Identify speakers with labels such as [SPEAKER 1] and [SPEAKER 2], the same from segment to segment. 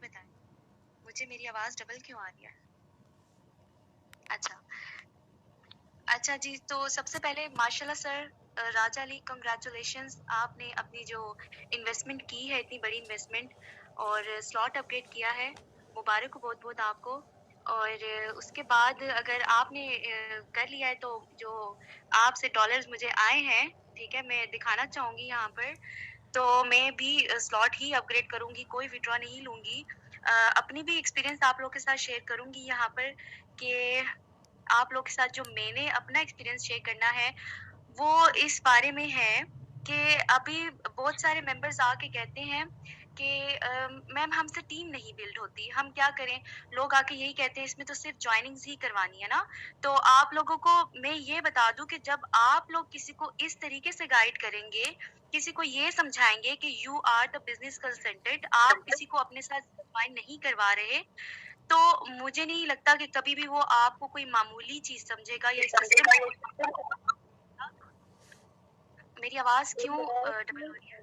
[SPEAKER 1] बताएं, मुझे मेरी आवाज डबल क्यों आ रही है? अच्छा अच्छा जी, तो सबसे पहले माशाल्लाह सर, राजा अली कंग्रेचुलेशंस, आपने अपनी जो इन्वेस्टमेंट की है, इतनी बड़ी इन्वेस्टमेंट और स्लॉट अपग्रेड किया है, मुबारक हो बहुत बहुत आपको। और उसके बाद अगर आपने कर लिया है तो जो आपसे डॉलर्स मुझे आए हैं, ठीक है, मैं दिखाना चाहूंगी यहाँ पर। तो मैं भी स्लॉट ही अपग्रेड करूंगी, कोई विड्रॉ नहीं लूंगी। अपनी भी एक्सपीरियंस आप लोग के साथ शेयर करूंगी यहाँ पर कि आप लोग के साथ जो मैंने अपना एक्सपीरियंस शेयर करना है वो इस बारे में है कि अभी बहुत सारे मेंबर्स आके कहते हैं कि मैम हमसे टीम नहीं बिल्ड होती, हम क्या करें? लोग आके यही कहते हैं इसमें तो सिर्फ ज्वाइनिंग्स ही करवानी है ना। तो आप लोगों को मैं ये बता दूं कि जब आप लोग किसी को इस तरीके से गाइड करेंगे, किसी को ये समझाएंगे कि you are the business consultant, आप किसी को अपने साथ ज्वाइन नहीं करवा रहे, तो मुझे नहीं लगता कि कभी भी वो आपको कोई मामूली चीज समझेगा या इस सिस्टम को। मेरी आवाज क्यों डबल हो रही है?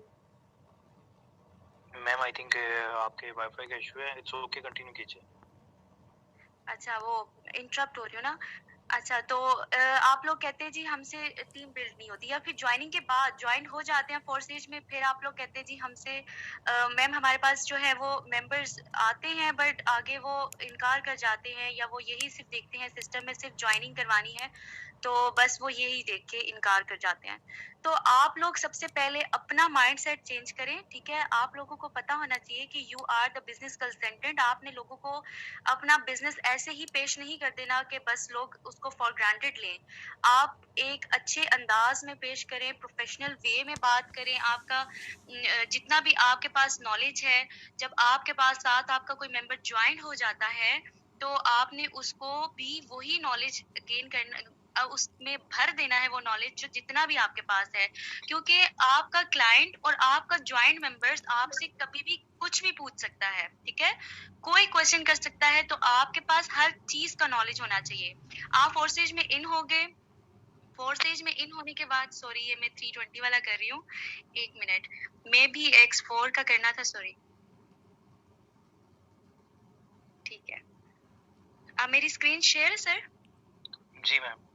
[SPEAKER 2] मैम आई थिंक आपके वाईफाई का इशू है। इट्स ओके, कंटिन्यू कीजिए।
[SPEAKER 1] अच्छा, वो इंटरप्ट हो रही हो ना। अच्छा, तो आप लोग कहते हैं जी हमसे टीम बिल्ड नहीं होती, या फिर ज्वाइनिंग के बाद ज्वाइन हो जाते हैं फोर्सेज में, फिर आप लोग कहते हैं जी हमसे मैम हमारे पास जो है वो मेंबर्स आते हैं बट आगे वो इनकार कर जाते हैं, या वो यही सिर्फ देखते हैं सिस्टम में सिर्फ ज्वाइनिंग करवानी है, तो बस वो यही देख के इनकार कर जाते हैं। तो आप लोग सबसे पहले अपना माइंडसेट चेंज करें, ठीक है? आप लोगों को पता होना चाहिए कि you are the business consultant. आपने लोगों को अपना बिजनेस ऐसे ही पेश नहीं कर देना कि बस लोग उसको फॉर ग्रांटेड लें। आप एक अच्छे अंदाज में पेश करें, प्रोफेशनल वे में बात करें। आपका जितना भी आपके पास नॉलेज है, जब आपके पास साथ आपका कोई मेंबर ज्वाइन हो जाता है, तो आपने उसको भी वही नॉलेज गेन करना, उसमें भर देना है वो नॉलेज जो जितना भी आपके पास है, क्योंकि आपका क्लाइंट और आपका ज्वाइंट मेंबर्स आपसे कभी भी कुछ भी पूछ सकता है, ठीक है? कोई क्वेश्चन कर सकता है, तो आपके पास हर चीज का नॉलेज होना चाहिए। आप फोर्सेज में इन हो गए, फोर्सेज में इन होने के बाद, सॉरी ये मैं 320 वाला कर रही हूँ, एक मिनट, मैं भी X4 का करना था, सॉरी। ठीक है, अब मेरी स्क्रीन शेयर है सर?
[SPEAKER 2] जी मैम।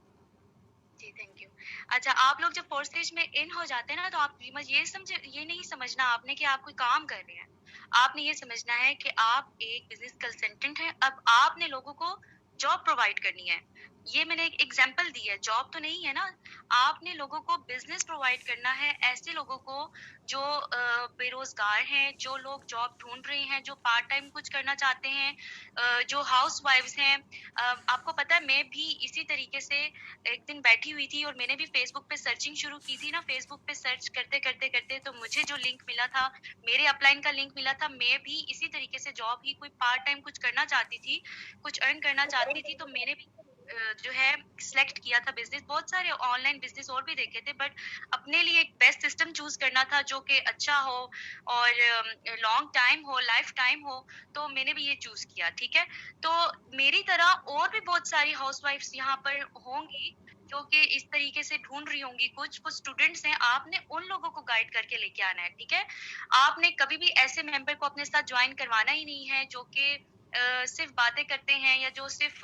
[SPEAKER 1] जी, थैंक यू। अच्छा, आप लोग जब फोर्सेज में इन हो जाते हैं ना, तो आप ये समझे, ये नहीं समझना आपने कि आप कोई काम कर रहे हैं। आपने ये समझना है कि आप एक बिजनेस कंसल्टेंट हैं। अब आपने लोगों को जॉब प्रोवाइड करनी है। ये मैंने एक एग्जांपल दी है, जॉब तो नहीं है ना। आपने लोगों को बिजनेस प्रोवाइड करना है, ऐसे लोगों को जो बेरोजगार हैं, जो लोग जॉब ढूंढ रहे हैं, जो पार्ट टाइम कुछ करना चाहते हैं, जो हाउस वाइफ्स हैं। आपको पता है, मैं भी इसी तरीके से एक दिन बैठी हुई थी और मैंने भी फेसबुक पे सर्चिंग शुरू की थी ना। फेसबुक पे सर्च करते करते करते तो मुझे जो लिंक मिला था, मेरे अपलाइन का लिंक मिला था। मैं भी इसी तरीके से जॉब ही कोई पार्ट टाइम कुछ करना चाहती थी, कुछ अर्न करना चाहती थी, तो मैंने भी जो है सिलेक्ट किया था बिजनेस। बहुत सारे ऑनलाइन बिजनेस और भी देखे थे, बट अपने लिए एक बेस्ट सिस्टम चूज करना था जो कि अच्छा हो और लॉन्ग टाइम हो, लाइफ टाइम हो। तो मैंने भी ये चूज किया, ठीक है? तो मेरी तरह और भी बहुत सारी हाउसवाइफ्स यहाँ पर होंगी जो कि इस तरीके से ढूंढ रही होंगी। कुछ कुछ स्टूडेंट्स हैं, आपने उन लोगों को गाइड करके लेके आना है, ठीक है? आपने कभी भी ऐसे मेंबर को अपने साथ ज्वाइन करवाना ही नहीं है जो कि सिर्फ बातें करते हैं, या जो सिर्फ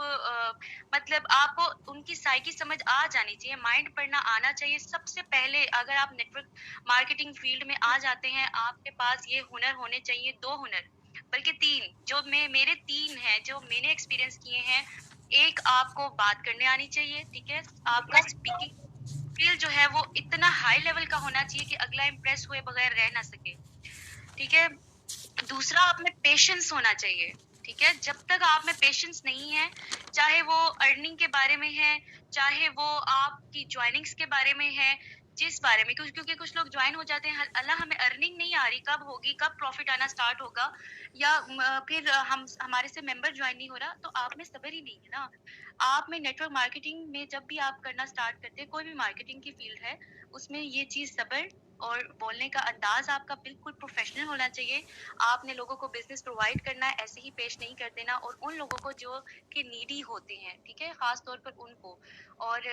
[SPEAKER 1] मतलब आपको उनकी साइकी समझ आ जानी चाहिए, माइंड पढ़ना आना चाहिए। सबसे पहले अगर आप नेटवर्क मार्केटिंग फील्ड में आ जाते हैं, आपके पास ये हुनर होने चाहिए, 2 हुनर, बल्कि 3, जो मेरे 3 हैं जो मैंने एक्सपीरियंस किए हैं। एक, आपको बात करने आनी चाहिए, ठीक है? आपका स्पीकिंग स्किल जो है वो इतना हाई लेवल का होना चाहिए कि अगला इम्प्रेस हुए बगैर रह ना सके, ठीक है? दूसरा, आप में पेशेंस होना चाहिए, ठीक है? जब तक आप में पेशेंस नहीं है, चाहे वो अर्निंग के बारे में है, चाहे वो आपकी ज्वाइनिंग्स के बारे में है, जिस बारे में, क्योंकि कुछ लोग ज्वाइन हो जाते हैं, अल्लाह हमें अर्निंग नहीं आ रही, कब होगी, कब प्रॉफिट आना स्टार्ट होगा, या फिर हम हमारे से मेंबर ज्वाइन नहीं हो रहा, तो आप में सब्र ही नहीं है ना। आप में नेटवर्क मार्केटिंग में जब भी आप करना स्टार्ट करते हैं, कोई भी मार्केटिंग की फील्ड है, उसमें ये चीज सब्र और बोलने का अंदाज आपका बिल्कुल प्रोफेशनल होना चाहिए। आपने लोगों को बिजनेस प्रोवाइड करना है, ऐसे ही पेश नहीं कर देना, और उन लोगों को जो कि नीडी होते हैं, ठीक है, खास तौर पर उनको। और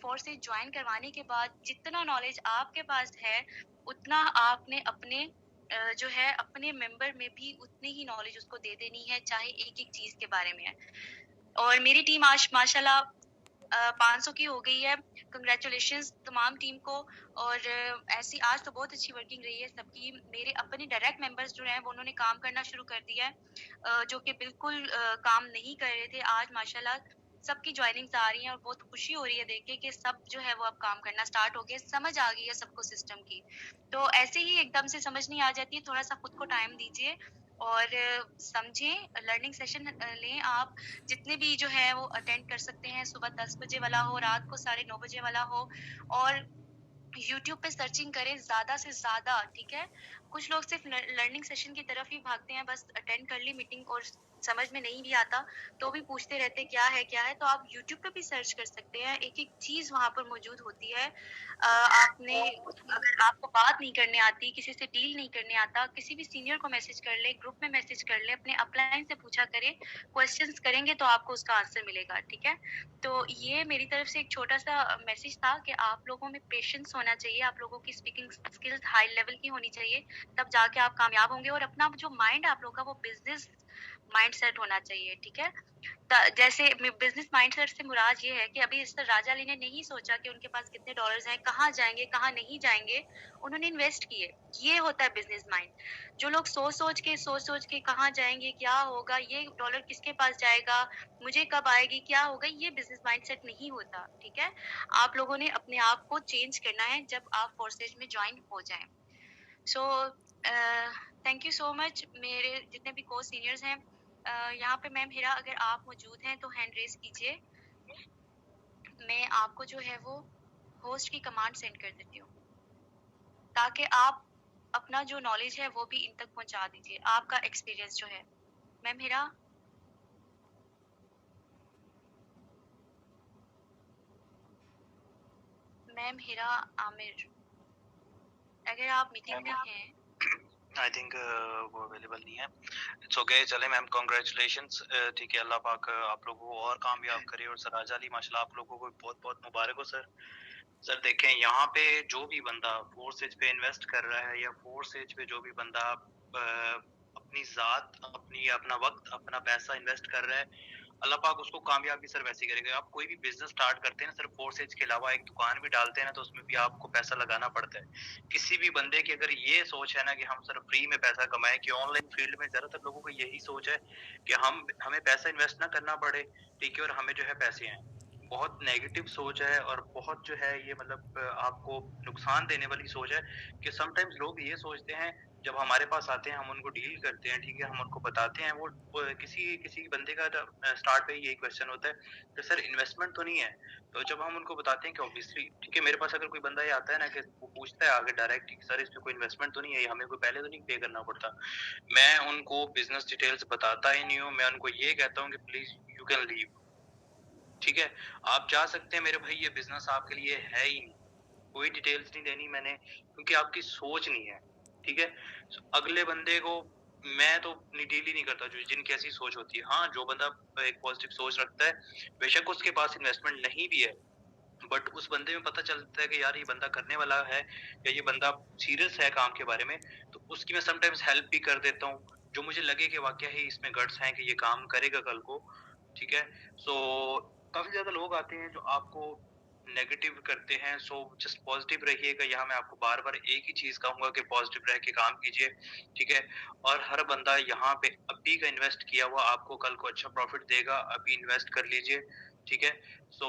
[SPEAKER 1] फोर्स से ज्वाइन करवाने के बाद जितना नॉलेज आपके पास है, उतना आपने अपने जो है अपने मेंबर में भी उतनी ही नॉलेज उसको दे देनी है, चाहे एक-एक चीज़ के बारे में है। और मेरी टीम आज माशाल्लाह 500 की हो गई है। कांग्रेचुलेशंस तमाम टीम को। और ऐसी आज तो बहुत अच्छी वर्किंग रही है सबकी। मेरे अपने डायरेक्ट मेंबर्स जो हैं वो उन्होंने काम करना शुरू कर दिया है, जो कि बिल्कुल काम नहीं कर रहे थे। आज माशाल्लाह सबकी जॉइनिंग्स आ रही हैं और बहुत खुशी हो रही है देख के कि सब जो है वो अब काम करना स्टार्ट हो गए, समझ आ गई है सबको सिस्टम की। तो ऐसे ही एकदम से समझ नहीं आ जाती है, थोड़ा-सा खुद को टाइम दीजिए और समझें, लर्निंग सेशन लें आप। जितने भी जो है वो अटेंड कर सकते हैं, सुबह 10 बजे वाला हो, रात को 9:30 बजे वाला हो। और यूट्यूब पे सर्चिंग करें ज़्यादा से ज़्यादा, ठीक है? कुछ लोग सिर्फ़ लर्निंग सेशन की तरफ ही भागते हैं, बस अटेंड कर ली मीटिंग और समझ में नहीं भी आता, तो भी पूछते रहते हैं क्या है, क्या है? तो आप यूट्यूब पे भी सर्च कर सकते हैं, एक-एक चीज़ वहाँ पर मौजूद होती है। आपने अगर आपको बात नहीं करने आती, किसी से डील नहीं करने आता, किसी भी सीनियर को मैसेज कर लें, ग्रुप में मैसेज कर लें, अपने अपलाइन से पूछा करें, क्वेश्चंस करेंगे तो आपको उसका आंसर मिलेगा, ठीक है? तो ये मेरी तरफ से एक छोटा-सा मैसेज था कि आप लोगों में पेशेंस होना चाहिए, आप लोगों की स्पीकिंग स्किल्स हाई लेवल की होनी चाहिए, तब जाके आप कामयाब होंगे। और अपना जो माइंड है आप लोगों का वो बिज़नेस माइंडसेट होना चाहिए, ठीक है? जैसे बिज़नेस माइंडसेट से मुराद ये है कि अभी इस तरह राजा अली ने नहीं सोचा कि उनके पास कितने डॉलर्स हैं, कहाँ जाएँगे, कहाँ नहीं जाएँगे, उन्होंने इन्वेस्ट किए। ये होता है बिज़नेस माइंड। जो लोग सोच-सोच के कहाँ जाएँगे, क्या होगा, ये डॉलर किसके पास जाएगा, मुझे कब आएगी, क्या होगा, ये बिज़नेस माइंडसेट नहीं होता, ठीक है? आप लोगों ने अपने आप को चेंज करना है जब आप फोर्सेज में जॉइन हो जाएँ। So thank you so much. मेरे जितने भी को-सीनियर्स हैं, यहाँ पे मैम हिरा अगर आप मौजूद हैं तो हैंड रेज़ कीजिए। मैं आपको जो है वो होस्ट की कमांड सेंड कर देती हूँ, ताकि आप अपना जो नॉलेज है वो भी इन तक पहुँचा दीजिए, आपका एक्सपीरियंस जो है। मैम हिरा? मैम हिरा आमिर, अगर आप मीटिंग में हैं।
[SPEAKER 2] आई थिंक वो अवेलेबल नहीं है। इट्स ओके, चले मैम, कांग्रेचुलेशंस। ठीक है, अल्लाह पाक आप लोगों को और कामयाब करे। और सर राजा अली माशाल्लाह आप लोगों को बहुत बहुत मुबारक हो सर। सर देखें, यहाँ पे जो भी बंदा फोर्सेज पे इन्वेस्ट कर रहा है या फोर्सेज पे जो भी बंदा अपनी जात, अपनी अपना वक्त, अपना पैसा इन्वेस्ट कर रहा है, अल्लाह पाक उसको कामयाबी सर वैसे करेगा। आप कोई भी बिजनेस स्टार्ट करते हैं ना सर, फोर्सेज के अलावा एक दुकान भी डालते हैं ना, तो उसमें भी आपको पैसा लगाना पड़ता है। किसी भी बंदे की अगर ये सोच है ना कि हम सर फ्री में पैसा कमाएं, कि ऑनलाइन फील्ड में ज्यादातर लोगों को यही सोच है कि हमें पैसा इन्वेस्ट ना करना पड़े, ठीक है, और हमें जो है पैसे आए। बहुत नेगेटिव सोच है और बहुत जो है ये मतलब आपको नुकसान देने वाली सोच है। कि समटाइम्स लोग ये सोचते हैं, जब हमारे पास आते हैं हम उनको डील करते हैं, ठीक है, हम उनको बताते हैं, वो किसी किसी बंदे का स्टार्ट पे यही क्वेश्चन होता है कि सर इन्वेस्टमेंट तो नहीं है। तो जब हम उनको बताते हैं कि ऑब्वियसली, ठीक है, मेरे पास अगर कोई बंदा ये आता है ना कि वो पूछता है आगे डायरेक्ट कि सर इस पे कोई इन्वेस्टमेंट तो नहीं है, हमें कोई पहले तो नहीं पे करना पड़ता, मैं उनको बिजनेस डिटेल्स बताता ही नहीं हूँ। मैं उनको ये कहता हूँ कि प्लीज यू कैन लीव, ठीक है, आप जा सकते हैं मेरे भाई, ये बिजनेस आपके लिए है ही नहीं। कोई डिटेल्स नहीं देनी मैंने, क्योंकि आपकी सोच नहीं है, ठीक है। अगले बंदे को मैं तो डील ही नहीं करता जो जिनकी ऐसी सोच होती है। हाँ, जो बंदा एक पॉजिटिव सोच रखता है, बेशक उसके पास इन्वेस्टमेंट नहीं भी है, बट उस बंदे में पता चलता है कि यार ये बंदा करने वाला है या ये बंदा सीरियस है काम के बारे में, तो उसकी मैं समटाइम्स हेल्प भी कर देता हूँ, जो मुझे लगे कि वाकया ही इसमें गट्स हैं कि ये काम करेगा कल को, ठीक है। सो काफी ज्यादा लोग आते हैं जो आपको नेगेटिव करते हैं, सो जस्ट पॉजिटिव रहिएगा। यहाँ मैं आपको बार बार एक ही चीज कहूंगा कि पॉजिटिव रह के काम कीजिए, ठीक है। और हर बंदा यहाँ पे अभी का इन्वेस्ट किया हुआ आपको कल को अच्छा प्रॉफिट देगा, अभी इन्वेस्ट कर लीजिए, ठीक है। सो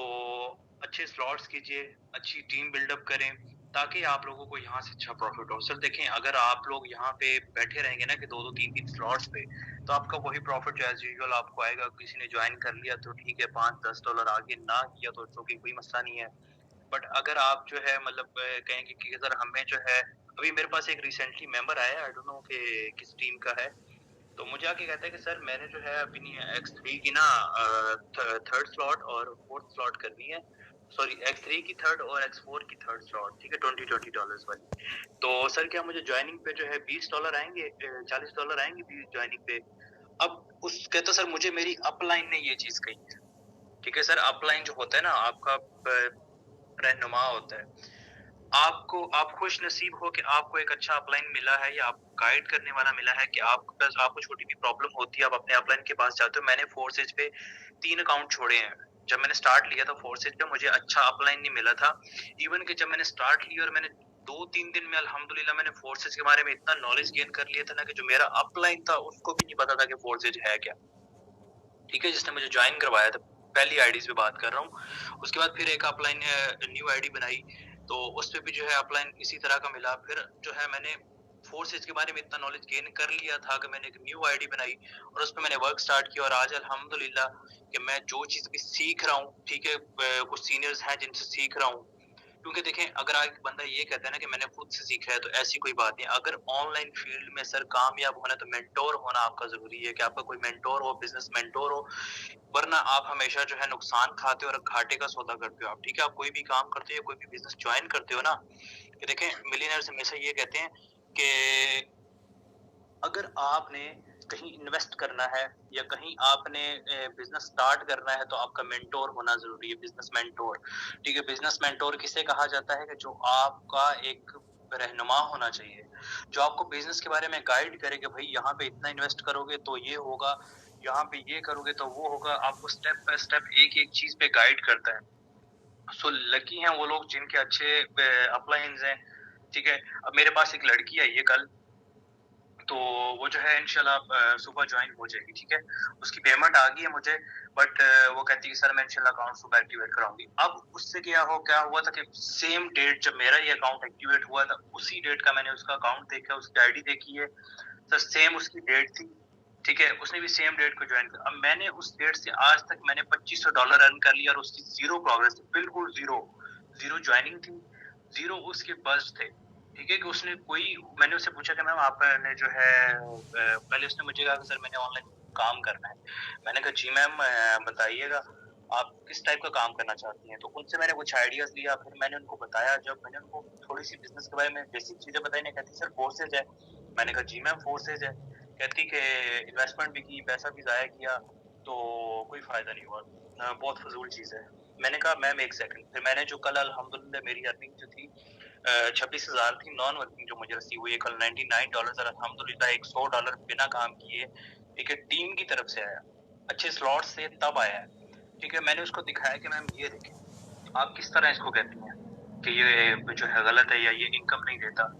[SPEAKER 2] अच्छे स्लॉट्स कीजिए, अच्छी टीम बिल्डअप करें, ताकि आप लोगों को यहाँ से अच्छा प्रॉफिट हो। सर देखें, अगर आप लोग यहाँ पे बैठे रहेंगे ना कि 2-2 3-3 स्लॉट्स पे, तो आपका वही प्रॉफिट जो एज यूजुअल आपको आएगा। किसी ने ज्वाइन कर लिया तो ठीक है, $5-10 आगे ना किया तो इट्स ओके, कोई मसला नहीं है। बट अगर आप जो है मतलब कहेंगे कि सर हमें जो है, अभी मेरे पास एक रिसेंटली मेंबर आया, आई डोंट नो कि किस टीम का है, तो मुझे आके कहता है कि सर मैंने जो है अपनी X3 की ना थर्ड स्लॉट और फोर्थ स्लॉट करनी है, सॉरी X3 की थर्ड और X4 की थर्ड स्लॉट, ठीक है, $20 वाली। तो सर क्या मुझे ज्वाइनिंग पे जो है $20 आएंगे, $40 आएंगे ज्वाइनिंग पे। अब उस कहता सर मुझे मेरी अपलाइन ने ये चीज कही है, ठीक है सर। अपलाइन जो होता है ना आपका रहनुमा होता है, आप खुश नसीब हो कि आपको एक अच्छा अपलाइन मिला है या आपको गाइड करने वाला मिला है कि आपको छोटी भी प्रॉब्लम होती है, आप अपने अपलाइन के पास जाते हो। मैंने फोर्सेज पे 3 अकाउंट छोड़े हैं। जब मैंने स्टार्ट लिया था फोर्सेज पे, मुझे अच्छा अपलाइन नहीं मिला था। इवन कि जब मैंने स्टार्ट लिया और मैंने 2-3 दिन में अल्हम्दुलिल्लाह मैंने फोर्सेज के बारे में इतना नॉलेज गेन कर लिया था ना, कि जो मेरा अपलाइन था उसको भी नहीं पता था कि फोर्सेज है क्या। ठीक है, जिसने मुझे ज्वाइन करवाया था, पहली आईडीज पे बात कर रहा हूँ। उसके बाद फिर एक अपलाइन न्यू आईडी बनाई, तो उस पे भी जो है अपलाइन इसी तरह का मिला। फिर जो है मैंने फोर्सेज के बारे में इतना नॉलेज गेन कर लिया था कि मैंने एक न्यू आईडी बनाई और उस पे मैंने वर्क स्टार्ट किया। और आज अल्हम्दुलिल्लाह कि मैं जो चीज़ भी सीख रहा हूँ, ठीक है, कुछ सीनियर्स हैं जिनसे सीख रहा हूँ। क्योंकि देखें, अगर एक बंदा ये कहता है ना कि मैंने खुद से सीखा है, तो ऐसी कोई बात नहीं। अगर ऑनलाइन फील्ड में सर कामयाब होना है, तो मेंटोर होना आपका ज़रूरी है कि आपका कोई मेंटोर हो, बिज़नेस मेंटोर हो। वरना आप हमेशा जो है नुकसान खाते हो और घाटे का सौदा करते हो आप। ठीक है, आप कोई भी काम करते हो या कोई भी बिज़नेस जॉइन करते हो ना, कि देखें मिलियनेयर्स हमेशा ये कहते हैं कि अगर आपने कहीं इन्वेस्ट करना है या कहीं आपने बिजनेस स्टार्ट करना है, तो आपका मेंटोर होना जरूरी है, बिजनेस मेंटोर। ठीक है, बिजनेस मेंटोर किसे कहा जाता है कि जो आपका एक रहनुमा होना चाहिए, जो आपको बिजनेस के बारे में गाइड करे कि भाई यहाँ पे इतना इन्वेस्ट करोगे तो ये होगा, यहाँ पे ये करोगे तो वो होगा। आपको स्टेप बाय स्टेप एक एक चीज पे गाइड करता है। सो लकी हैं वो लोग जिनके अच्छे अपलाइंस हैं। ठीक है, अब मेरे पास एक लड़की आई है कल, तो वो जो है इंशाल्लाह सुबह ज्वाइन हो जाएगी। ठीक है, उसकी पेमेंट आ गई है मुझे, बट वो कहती है सर मैं इंशाल्लाह अकाउंट सुबह एक्टिवेट कराऊंगी। अब उससे क्या हुआ था कि सेम डेट जब मेरा ये अकाउंट एक्टिवेट हुआ था, उसी डेट का मैंने उसका अकाउंट देखा, उसकी आईडी देखी है, सर सेम उसकी डेट थी। ठीक है, उसने भी सेम डेट को ज्वाइन किया। अब मैंने उस डेट से आज तक मैंने $2500 अर्न कर लिया और उसकी जीरो प्रोग्रेस थी, बिल्कुल जीरो। जीरो ज्वाइनिंग थी, जीरो उसके बर्स्ट थे। ठीक है, कि उसने कोई, मैंने उससे पूछा कि मैम आपने जो है पहले उसने मुझे कहा कि सर मैंने ऑनलाइन काम करना है। मैंने कहा जी मैम बताइएगा आप किस टाइप का काम करना चाहती हैं। तो उनसे मैंने कुछ आइडियाज लिया, फिर मैंने उनको बताया। जब मैंने उनको थोड़ी सी बिजनेस के बारे में बेसिक चीजें बताई ना, कहती सर फोर्सेज है। मैंने कहा जी मैम फोर्सेज है। कहती कि इन्वेस्टमेंट भी की, पैसा भी जाया किया, तो कोई फायदा नहीं हुआ, बहुत फजूल चीज है। मैंने कहा मैम एक सेकंड। फिर मैंने जो कल अल्हम्दुलिल्लाह मेरी अर्निंग जो थी 26,000 थी नॉन वर्किंग जो मुझे रिसीव हुई है कल $99 और अल्हम्दुलिल्लाह एक $100 बिना काम किए एक टीम की तरफ से आया, अच्छे स्लॉट से तब आया है। ठीक है, मैंने उसको दिखाया कि मैम ये देखें आप किस तरह इसको कहती हैं कि ये जो है गलत है या ये इनकम नहीं देता।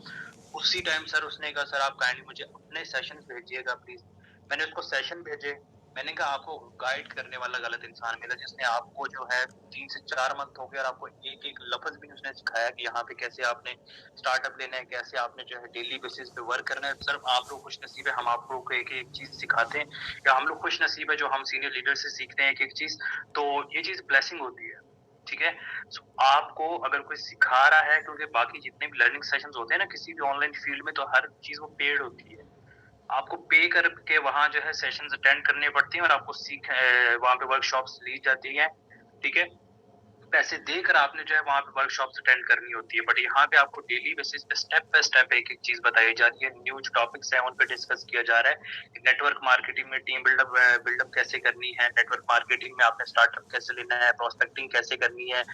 [SPEAKER 2] उसी टाइम सर उसने कहा सर आप काइंडली मुझे अपने सेशन भेजिएगा प्लीज। मैंने उसको सेशन भेजे। मैंने कहा आपको गाइड करने वाला गलत इंसान मिला जिसने आपको जो है 3 से 4 मंथ हो गया और आपको एक एक लफ्ज भी उसने सिखाया कि यहाँ पे कैसे आपने स्टार्टअप लेना है, कैसे आपने जो है डेली बेसिस पे वर्क करना है। सर आप लोग खुश नसीब है, हम आप लोगों को एक एक चीज सिखाते हैं, या हम लोग खुश नसीब है जो हम सीनियर लीडर से सीखते हैं एक एक चीज। तो ये चीज ब्लेसिंग होती है। ठीक है, आपको अगर कोई सिखा रहा है, क्योंकि बाकी जितने भी लर्निंग सेशंस होते हैं ना किसी भी ऑनलाइन फील्ड में, तो हर चीज वो पेड होती है। आपको पे करके वहां जो है सेशंस अटेंड करने पड़ते हैं और आपको वहां पे वर्कशॉप्स ली जाती है। ठीक है, पैसे देकर आपने जो है वहां पे वर्कशॉप्स अटेंड करनी होती है। बट यहाँ पे आपको डेली बेसिस पे स्टेप बाय स्टेप एक एक चीज बताई जा रही है, न्यू जो टॉपिक्स हैं उन पे डिस्कस किया जा रहा है। नेटवर्क मार्केटिंग में टीम बिल्डअप कैसे करनी है, नेटवर्क मार्केटिंग में आपने स्टार्टअप कैसे लेना है, प्रोस्पेक्टिंग कैसे करनी है,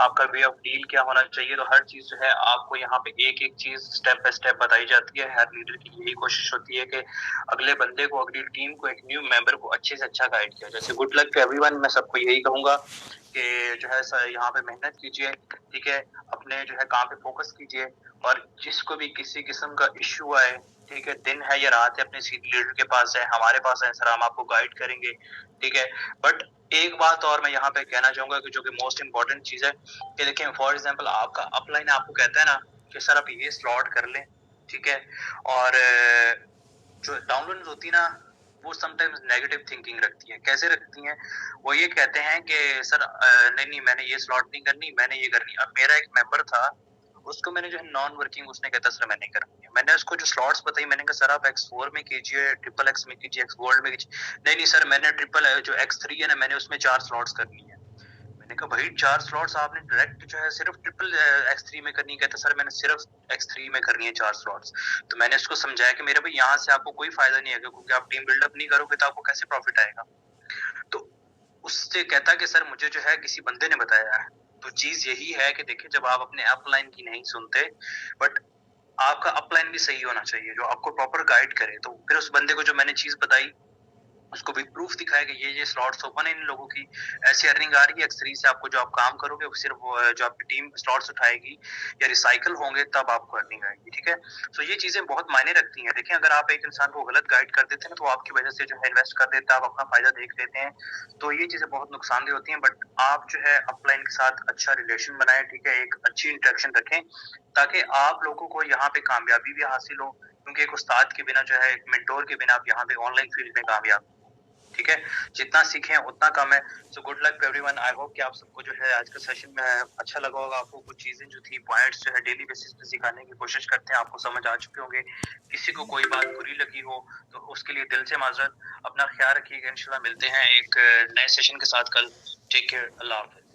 [SPEAKER 2] आपका वे ऑफ डील क्या होना चाहिए। तो हर चीज जो है आपको यहाँ पे एक एक चीज स्टेप बाय स्टेप बताई जाती है। हर लीडर की यही कोशिश होती है कि अगले बंदे को, अगली टीम को, एक न्यू मेंबर को अच्छे से अच्छा गाइड किया। जैसे गुड लक टू एवरीवन, मैं सबको यही कहूंगा कि जो है सर यहाँ पे मेहनत कीजिए। ठीक है, अपने जो है काम पे फोकस कीजिए, और जिसको भी किसी किस्म का इश्यू आए, ठीक है, दिन है या रात है, अपने सीनियर लीडर के पास है, हमारे पास है सर, हम आपको गाइड करेंगे। ठीक है, बट एक बात और मैं यहाँ पे कहना चाहूंगा कि जो कि मोस्ट इम्पोर्टेंट चीज है कि देखिए फॉर एग्जाम्पल आपका अपलाइन आपको कहता है ना कि सर आप ये स्लॉट कर लें। ठीक है, और जो डाउनलाइन होती है ना, वो समटाइम्स नेगेटिव थिंकिंग रखती है। कैसे रखती हैं? वो ये कहते हैं कि सर नहीं नहीं मैंने ये स्लॉट नहीं करनी, मैंने ये करनी। अब मेरा एक मेंबर था, उसको मैंने जो है नॉन वर्किंग, उसने कहता सर मैंने करनी है। मैंने उसको जो स्लॉट्स बताई, मैंने कहा सर आप X4 में कीजिए, ट्रिपल एक्स में कीजिए, एक्स गोल्ड में कीजिए। नहीं नहीं सर मैंने ट्रिपल जो X3 है ना, मैंने उसमें 4 स्लॉट्स करनी है। मैंने कहा भाई 4 स्लॉट्स आपने डायरेक्ट जो है सिर्फ ट्रिपल X3 में करनी है। कहता सर मैंने सिर्फ X3 में करनी है 4 स्लॉट्स। तो मैंने उसको समझाया कि मेरे भाई यहाँ से आपको कोई फायदा नहीं है, क्योंकि आप टीम बिल्डअप नहीं करोगे तो आपको कैसे प्रॉफिट आएगा। तो उससे कहता कि सर मुझे जो है किसी बंदे ने बताया है। तो चीज यही है कि देखिए जब आप अपने अपलाइन की नहीं सुनते, बट आपका अपलाइन भी सही होना चाहिए जो आपको प्रॉपर गाइड करे। तो फिर उस बंदे को जो मैंने चीज बताई उसको भी प्रूफ दिखाया कि ये स्लॉट्स ओपन है इन लोगों की, ऐसी अर्निंग आ रही है एक्स3 से, आपको जो आप काम करोगे वो सिर्फ जो आपकी टीम स्लॉट्स उठाएगी या रिसाइकल होंगे तब आपको अर्निंग आएगी, ठीक है। तो ये चीजें बहुत मायने रखती हैं। देखें अगर आप एक इंसान को गलत गाइड कर देते हैं ना तो आपकी वजह से जो है इन्वेस्ट कर देता है, आप अपना फायदा देख लेते हैं, तो ये चीजें बहुत नुकसानदेह होती हैं। बट आप जो है अपलाइन के साथ अच्छा रिलेशन बनाए, ठीक है, एक अच्छी इंटरेक्शन रखें ताकि आप लोगों को यहाँ पे कामयाबी भी हासिल हो, क्योंकि एक उस्ताद के बिना जो है, एक मेंटोर के बिना आप यहाँ पे ऑनलाइन फील्ड में कामयाब, ठीक है, जितना सीखें उतना कम है। So good luck to everyone. I hope कि आप सबको जो है आज का सेशन में अच्छा लगा होगा। आपको कुछ चीजें जो थी पॉइंट्स जो है डेली बेसिस पे सिखाने की कोशिश करते हैं, आपको समझ आ चुके होंगे। किसी को कोई बात बुरी लगी हो तो उसके लिए दिल से माजरत। अपना ख्याल रखिएगा, इंशाल्लाह मिलते हैं एक नए सेशन के साथ कल। टेक केयर, अल्लाह हाफिज।